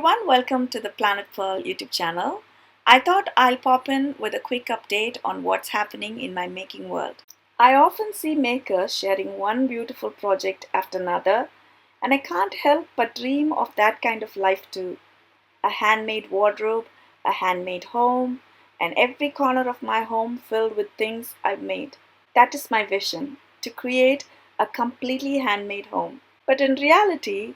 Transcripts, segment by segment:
everyone, welcome to the Planet Pearl YouTube channel. I thought I'll pop in with a quick update on what's happening in my making world. I often see makers sharing one beautiful project after another, and I can't help but dream of that kind of life too. A handmade wardrobe, a handmade home, and every corner of my home filled with things I've made. That is my vision, to create a completely handmade home. But in reality,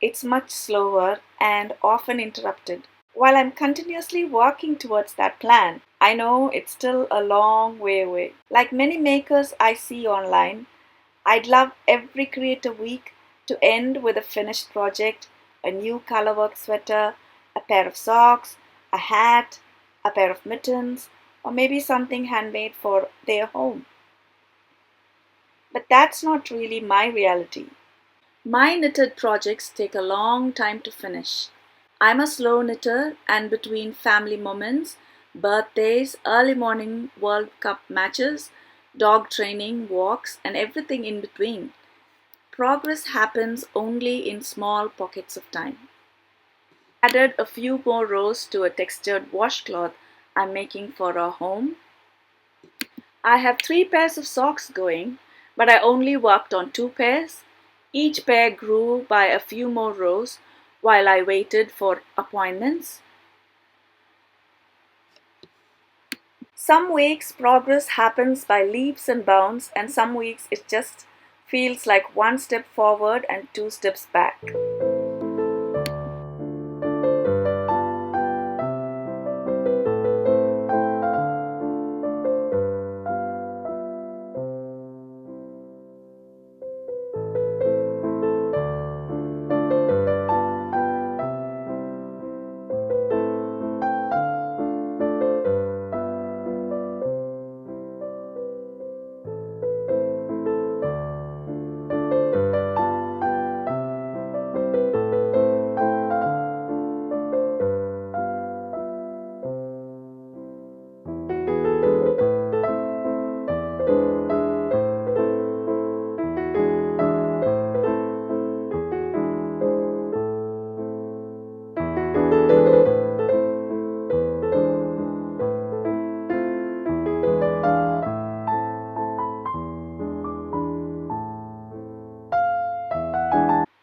it's much slower and often interrupted. While I'm continuously working towards that plan, I know it's still a long way away. Like many makers I see online, I'd love every creative week to end with a finished project, a new colorwork sweater, a pair of socks, a hat, a pair of mittens, or maybe something handmade for their home. But that's not really my reality. My knitted projects take a long time to finish. I'm a slow knitter, and between family moments, birthdays, early morning World Cup matches, dog training, walks, and everything in between, progress happens only in small pockets of time. Added a few more rows to a textured washcloth I'm making for our home. I have 3 pairs of socks going, but I only worked on 2 pairs. Each pair grew by a few more rows while I waited for appointments. Some weeks progress happens by leaps and bounds, and some weeks it just feels like 1 step forward and 2 steps back.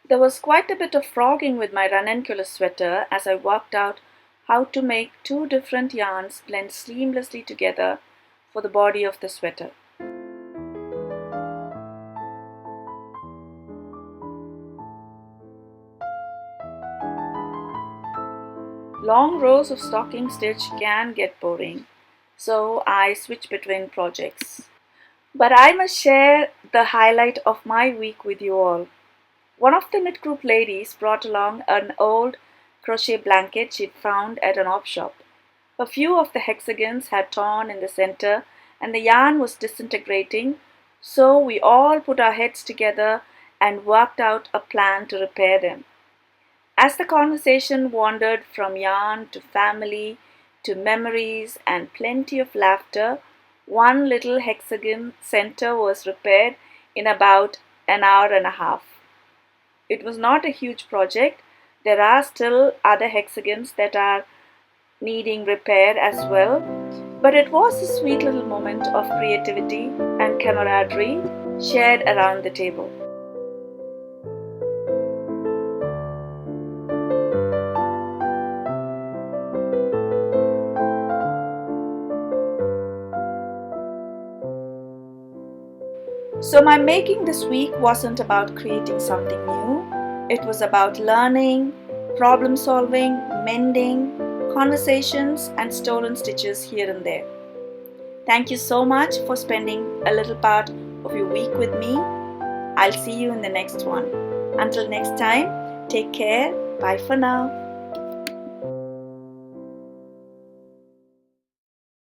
There was quite a bit of frogging with my ranunculus sweater as I worked out how to make 2 different yarns blend seamlessly together for the body of the sweater. Long rows of stocking stitch can get boring, so I switch between projects. But I must share the highlight of my week with you all. One of the knit group ladies brought along an old crochet blanket she'd found at an op shop. A few of the hexagons had torn in the center and the yarn was disintegrating, so we all put our heads together and worked out a plan to repair them. As the conversation wandered from yarn to family to memories and plenty of laughter, one little hexagon center was repaired in about an hour and a half. It was not a huge project. There are still other hexagons that are needing repair as well, but it was a sweet little moment of creativity and camaraderie shared around the table. So my making this week wasn't about creating something new. It was about learning, problem solving, mending, conversations, and stolen stitches here and there. Thank you so much for spending a little part of your week with me. I'll see you in the next one. Until next time, take care. Bye for now.